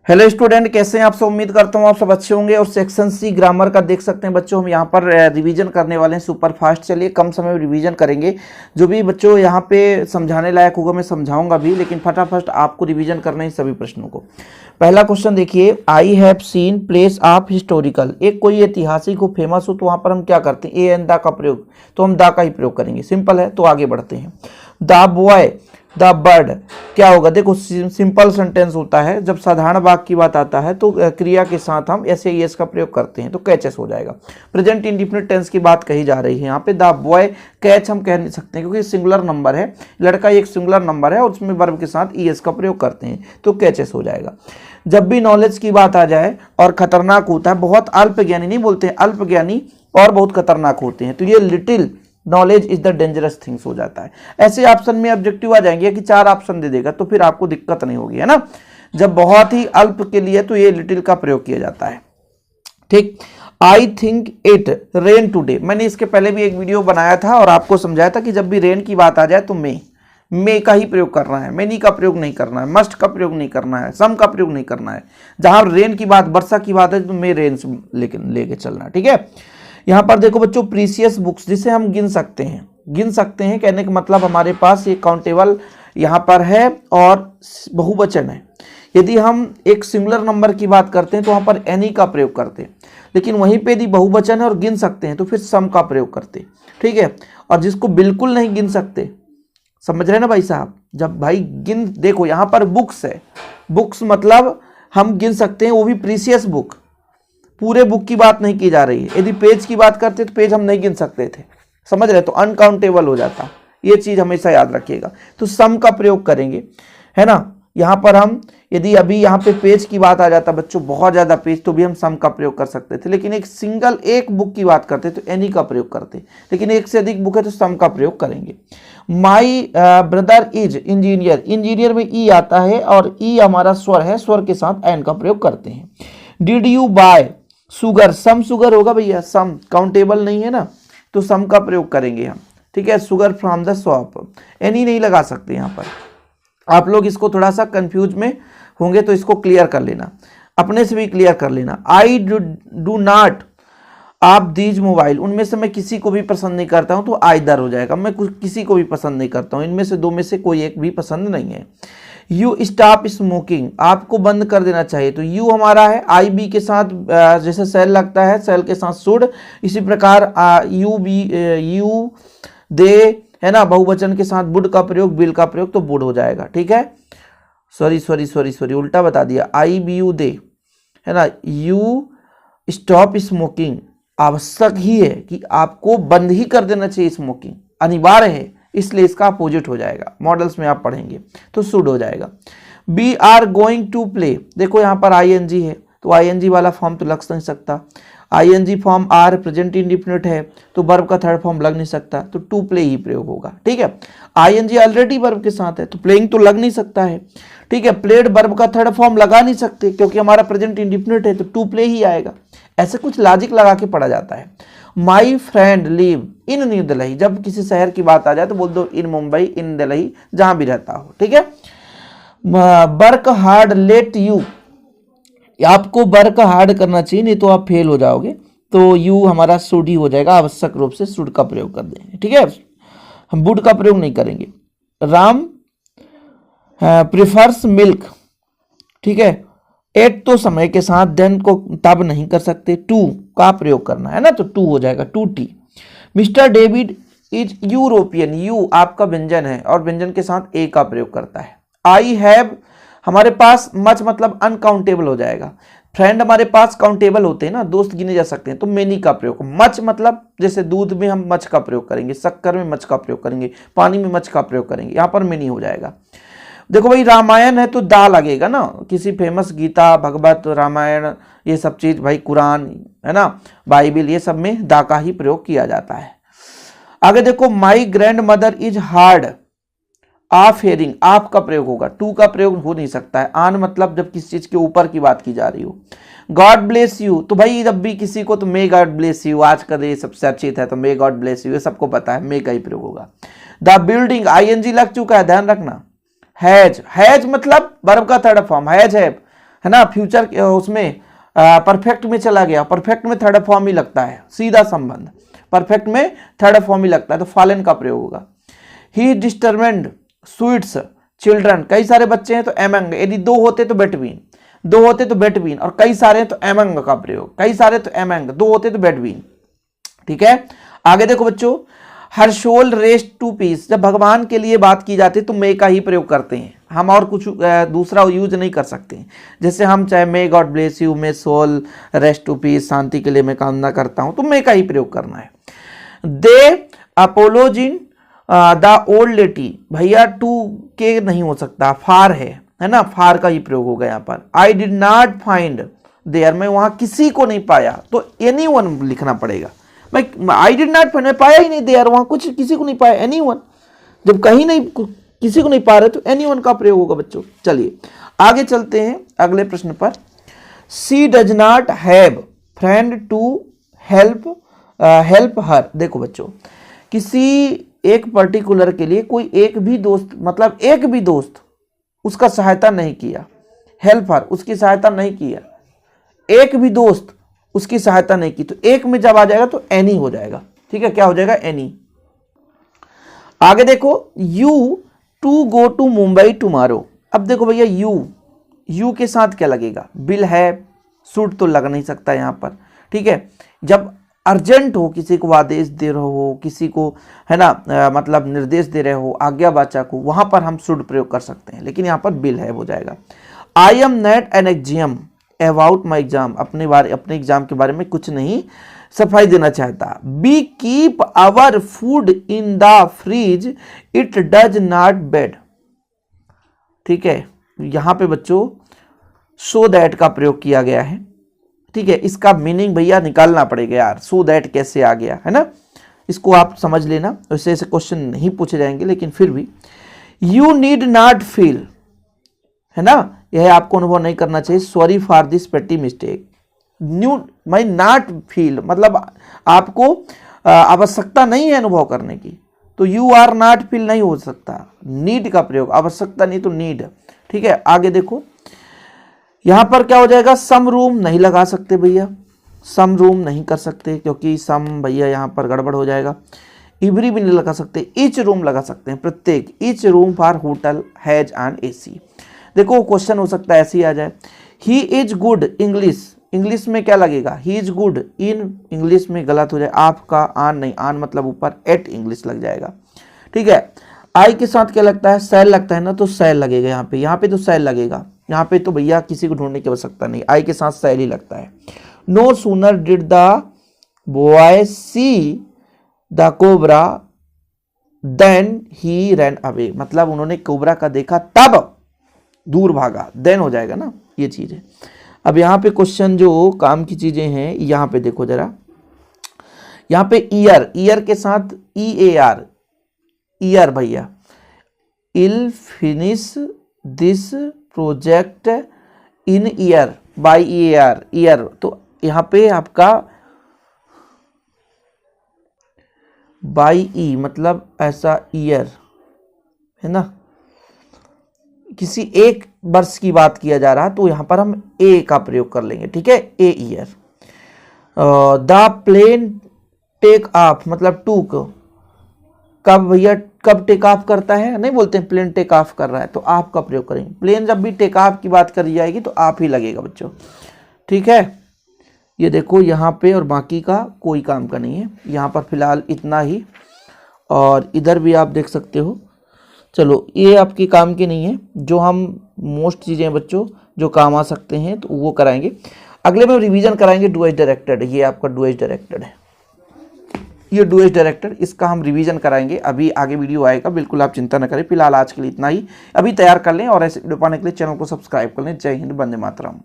Hello student, कैसे हैं आप सब। उम्मीद करता हूँ आप सब अच्छे होंगे। और सेक्शन सी ग्रामर का देख सकते हैं बच्चों, हम यहाँ पर रिवीजन करने वाले हैं सुपर फास्ट। चलिए कम समय में रिवीजन करेंगे। जो भी बच्चों यहाँ पे समझाने लायक होगा मैं समझाऊंगा भी, लेकिन फटाफट आपको रिवीजन करना है सभी प्रश्नों को। पहला क्वेश्चन देखिए, I have seen place of historical. एक कोई ऐतिहासिक हो, फेमस हो, तो वहाँ पर हम क्या करते हैं, ए एंड द का प्रयोग, तो हम द का ही प्रयोग करेंगे। सिंपल है, तो आगे बढ़ते हैं। द बॉय द बर्ड क्या होगा, देखो सिंपल सेंटेंस होता है। जब साधारण वाक्य की बात आता है तो क्रिया के साथ हम एस या एस का प्रयोग करते हैं, तो कैचेस हो जाएगा। प्रेजेंट इंडिफिनिट टेंस की बात कही जा रही है यहाँ पे। द बॉय कैच हम कह नहीं सकते क्योंकि सिंगुलर नंबर है, लड़का एक सिंगुलर नंबर है और उसमें वर्ब के साथ ईएस का प्रयोग करते हैं, तो कैचेस हो जाएगा। जब भी नॉलेज की बात आ जाए और खतरनाक होता है, बहुत अल्पज्ञानी नहीं बोलते हैं, अल्पज्ञानी और बहुत खतरनाक होते हैं, तो ये little knowledge is the dangerous things हो जाता है। ऐसे ऑप्शन में ऑब्जेक्टिव आ जाएंगे कि 4 ऑप्शन दे देगा, तो फिर आपको दिक्कत नहीं होगी, है ना। जब बहुत ही अल्प के लिए तो ये लिटिल का प्रयोग किया जाता है। ठीक। I think it rain today, मैंने इसके पहले भी एक वीडियो बनाया था और आपको समझाया था कि जब भी रेन की बात आ जाए तो मे का ही प्रयोग करना है, मेनी का प्रयोग नहीं करना है, मस्ट का प्रयोग नहीं करना है, सम का प्रयोग नहीं करना है। जहां रेन की बात, वर्षा की बात है, तो मे रेन से लेके चलना। ठीक है। यहाँ पर देखो बच्चों, प्रीसियस बुक्स जिसे हम गिन सकते हैं कहने का मतलब हमारे पास ये काउंटेबल यहाँ पर है और बहुवचन है। यदि हम एक सिंगुलर नंबर की बात करते हैं तो वहाँ पर एनी का प्रयोग करते हैं, लेकिन वहीं पे यदि बहुवचन है और गिन सकते हैं तो फिर सम का प्रयोग करते हैं। ठीक है। और जिसको बिल्कुल नहीं गिन सकते, समझ रहे हैं ना भाई साहब, जब भाई गिन, देखो यहाँ पर बुक्स है, बुक्स मतलब हम गिन सकते हैं, वो भी प्रीसियस बुक, पूरे बुक की बात नहीं की जा रही है। यदि पेज की बात करते तो पेज हम नहीं गिन सकते थे, समझ रहे, तो अनकाउंटेबल हो जाता। ये चीज हमेशा याद रखिएगा। तो सम का प्रयोग करेंगे, है ना। यहाँ पर हम यदि अभी यहाँ पे पेज की बात आ जाता बच्चों, बहुत ज्यादा पेज, तो भी हम सम का प्रयोग कर सकते थे, लेकिन एक बुक की बात करते तो एनी का प्रयोग करते, लेकिन एक से अधिक बुक है तो सम का प्रयोग करेंगे। My brother is engineer, engineer में ई आता है और ई हमारा स्वर है, स्वर के साथ एन का प्रयोग करते हैं। Did you buy sugar, some sugar होगा भैया, सम काउंटेबल नहीं है ना, तो सम का प्रयोग करेंगे हम। ठीक है। Sugar from the shop, any नहीं लगा सकते यहाँ पर। आप लोग इसको थोड़ा सा कंफ्यूज में होंगे तो इसको क्लियर कर लेना, अपने से भी क्लियर कर लेना। आई डू नॉट आप दीज मोबाइल, उनमें से मैं किसी को भी पसंद नहीं करता हूं, तो आइदर हो जाएगा। मैं किसी को भी पसंद नहीं करता हूं, इनमें से दो में से कोई एक भी पसंद नहीं है। यू स्टॉप स्मोकिंग, आपको बंद कर देना चाहिए, तो यू हमारा है, आई बी के साथ जैसे सेल लगता है, सेल के साथ शुड, इसी प्रकार यू बी यू दे, है ना, बहुवचन के साथ बुड का प्रयोग, बिल का प्रयोग, तो बुड हो जाएगा। ठीक है। सॉरी उल्टा बता दिया, आई बी यू दे, है ना। यू स्टॉप स्मोकिंग, आवश्यक ही है कि आपको बंद ही कर देना चाहिए, स्मोकिंग अनिवार्य है, इसलिए इसका अपोजिट हो जाएगा, मॉडल्स में आप पढ़ेंगे तो शुड हो जाएगा। We are going to play, देखो यहाँ पर आईएनजी है, तो आईएनजी वाला फॉर्म तो लग नहीं सकता, ING form or present indefinite है, तो वर्ब का थर्ड फॉर्म लग नहीं सकता, तो टू प्ले ही प्रयोग होगा। ठीक है। आईएनजी ऑलरेडी वर्ब के साथ है, तो प्लेइंग तो लग नहीं सकता है। ठीक है। प्लेड वर्ब का थर्ड फॉर्म लगा नहीं सकते क्योंकि हमारा प्रेजेंट इंडिफिनिट है, तो टू प्ले ही आएगा। ऐसे कुछ लॉजिक लगा के पढ़ा जाता है। My friend live in new Delhi, जब किसी शहर की बात आ जाए तो बोल दो इन मुंबई, इन दिल्ली, जहां भी रहता हो। ठीक है। वर्क हार्ड लेट यू, आपको वर्क हार्ड करना चाहिए, नहीं तो आप फेल हो जाओगे, तो यू हमारा शुड ही हो जाएगा, आवश्यक रूप से शुड का प्रयोग कर देंगे। ठीक है। हम वुड का प्रयोग नहीं करेंगे। राम प्रिफर्स मिल्क, ठीक है। एट तो समय के साथ, देन को तब नहीं कर सकते, टू का प्रयोग करना है ना, तो टू हो जाएगा, to T. Mister David is European, you आपका व्यंजन है और व्यंजन के साथ ए का प्रयोग करता है। आई हैव हमारे पास मच मतलब अनकाउंटेबल हो जाएगा। फ्रेंड हमारे पास काउंटेबल होते हैं ना, दोस्त गिने जा सकते हैं, तो मेनी का प्रयोग। मच मतलब जैसे दूध में हम मच का प्रयोग करेंगे, शक्कर में मच का प्रयोग करेंगे, पानी में मच का प्रयोग करेंगे, यहाँ पर मेनी हो जाएगा। देखो भाई, रामायण है तो दा लगेगा ना, किसी फेमस गीता, भगवत, रामायण, ये सब चीज, भाई कुरान, है ना, बाइबिल, ये सब में दा का ही प्रयोग किया जाता है। आगे देखो, my grand mother is hard of hearing, आप का प्रयोग होगा, टू का प्रयोग हो नहीं सकता है। आन मतलब जब किसी चीज के ऊपर की बात की जा रही हो। गॉड ब्लेस यू, तो भाई जब भी किसी को, तो मे गॉड ब्लेस यू, आज का डे सबसे अच्छी है, तो मे गॉड ब्लेस यू, ये सबको पता है, मे का ही प्रयोग होगा। द बिल्डिंग, आईएनजी लग चुका है, ध्यान रखना। हैज मतलब वर्ब का थर्ड फॉर्म, हैज है, है ना, फ्यूचर उसमें परफेक्ट में चला गया, परफेक्ट में थर्ड फॉर्म ही लगता है, सीधा संबंध, परफेक्ट में थर्ड फॉर्म ही लगता है, तो फॉलन का प्रयोग होगा। ही डिटरमिन्ड स्वीट्स चिल्ड्रन, कई सारे बच्चे हैं तो एमंग, यदि दो होते तो बिटवीन, दो होते तो बिटवीन, और कई सारे हैं तो एमंग का प्रयोग, कई सारे तो एमंग, दो होते तो बिटवीन। ठीक है, आगे देखो बच्चों, हर सोल रेस्ट टू पीस, जब भगवान के लिए बात की जाती है तो मे का ही प्रयोग करते हैं, हम और कुछ दूसरा यूज नहीं कर सकते। जैसे हम चाहे may God bless you, may soul rest to peace, शांति के लिए मैं कामना करता हूं, तो मे का ही प्रयोग करना है। दे अपोलोजिन द ओल्ड लेटी, भैया टू के नहीं हो सकता, फार है ना, फार का ही प्रयोग होगा यहाँ पर। I did not find there, मैं वहां किसी को नहीं पाया, तो एनीवन लिखना पड़ेगा। भाई आई डिड नॉट फाइंड, मैं पाया ही नहीं देयर, वहां कुछ किसी को नहीं पाया, एनीवन, जब कहीं नहीं किसी को नहीं पा रहे तो एनीवन का प्रयोग होगा बच्चों। चलिए आगे चलते हैं अगले प्रश्न पर। She does not have friend to help her, देखो बच्चों, किसी एक पर्टिकुलर के लिए कोई एक भी दोस्त, मतलब एक भी दोस्त उसका सहायता नहीं किया, हेल्प हर, उसकी सहायता नहीं किया, एक भी दोस्त उसकी सहायता नहीं की, तो एक में जब आ जाएगा तो एनी हो जाएगा। ठीक है, क्या हो जाएगा, एनी। आगे देखो, you to go to Mumbai tomorrow, अब देखो भैया यू के साथ क्या लगेगा, बिल है, शुड तो लग नहीं सकता यहां पर। ठीक है, जब अर्जेंट हो, किसी को आदेश दे रहे हो, किसी को है ना मतलब निर्देश दे रहे हो, आज्ञावाचक हो, वहां पर हम शुड प्रयोग कर सकते हैं, लेकिन यहां पर बिल है हो जाएगा। I am not an exam about my exam, अपने एग्जाम के बारे में कुछ नहीं सफाई देना चाहता। We keep our food in the fridge, it does not bad. ठीक है, यहां पे बच्चों सो दैट का प्रयोग किया गया है। ठीक है, इसका मीनिंग भैया निकालना पड़ेगा यार, सो दैट कैसे आ गया, है ना, इसको आप समझ लेना, वैसे ऐसे क्वेश्चन नहीं पूछे जाएंगे, लेकिन फिर भी यू नीड नॉट फील, है ना, यह आपको अनुभव नहीं करना चाहिए, सॉरी फॉर दिस पेटी mistake. Knew my not feel, मतलब आपको आवश्यकता नहीं है अनुभव करने की, तो यू आर नॉट फील नहीं हो सकता, नीड का प्रयोग, आवश्यकता नहीं तो नीड। ठीक है, आगे देखो, यहां पर क्या हो जाएगा, सम रूम नहीं लगा सकते भैया, सम रूम नहीं कर सकते, क्योंकि सम भैया यहां पर गड़बड़ हो जाएगा। एवरी भी नहीं लगा सकते, ईच रूम लगा सकते हैं, प्रत्येक, each room for hotel has an AC. देखो क्वेश्चन हो सकता है ऐसे ही आ जाए, he is good English, English में क्या लगेगा, he is good in English में गलत हो जाए, आपका आन नहीं, आन मतलब ऊपर, एट इंग्लिश लग जाएगा। ठीक है, आई के साथ क्या लगता है, सेल लगता है ना, तो सेल लगेगा यहाँ पे तो सेल लगेगा, यहाँ पे तो भैया किसी को ढूंढने की आवश्यकता नहीं, आई के साथ सेल ही लगता है। No sooner did the boy see the cobra then he ran away, मतलब उन्होंने कोबरा का देखा तब दूर भागा, देन हो जाएगा ना, ये चीज है। अब यहाँ पे क्वेश्चन जो काम की चीजें हैं, यहाँ पे देखो जरा, यहाँ पे ईयर, ईयर के साथ EAR, ईयर भैया, I'll finish this project in year by EAR, ear, तो यहाँ पे आपका बाय ई मतलब ऐसा ईयर, है ना, किसी एक वर्ष की बात किया जा रहा, तो यहां पर हम ए का प्रयोग कर लेंगे। ठीक है, a year. The plane take off, मतलब टूक, कब भैया, कब टेक ऑफ करता है, नहीं बोलते हैं प्लेन टेक ऑफ कर रहा है, तो आप का प्रयोग करेंगे। प्लेन जब भी टेक ऑफ की बात करी जाएगी तो आप ही लगेगा बच्चों। ठीक है, ये देखो यहाँ पे, और बाकी का कोई काम का नहीं है, यहाँ पर फिलहाल इतना ही, और इधर भी आप देख सकते हो। चलो ये आपके काम की नहीं है, जो हम मोस्ट चीज़ें बच्चों जो काम आ सकते हैं तो वो कराएंगे। अगले में रिवीजन कराएंगे डू एज डायरेक्टेड, ये आपका डू एज डायरेक्टेड है, ये डू एज डायरेक्टेड, इसका हम रिवीजन कराएंगे, अभी आगे वीडियो आएगा, बिल्कुल आप चिंता न करें। फिलहाल आज के लिए इतना ही, अभी तैयार कर लें, और ऐसे वीडियो पाने के लिए चैनल को सब्सक्राइब कर लें। जय हिंद, वंदे मातरम।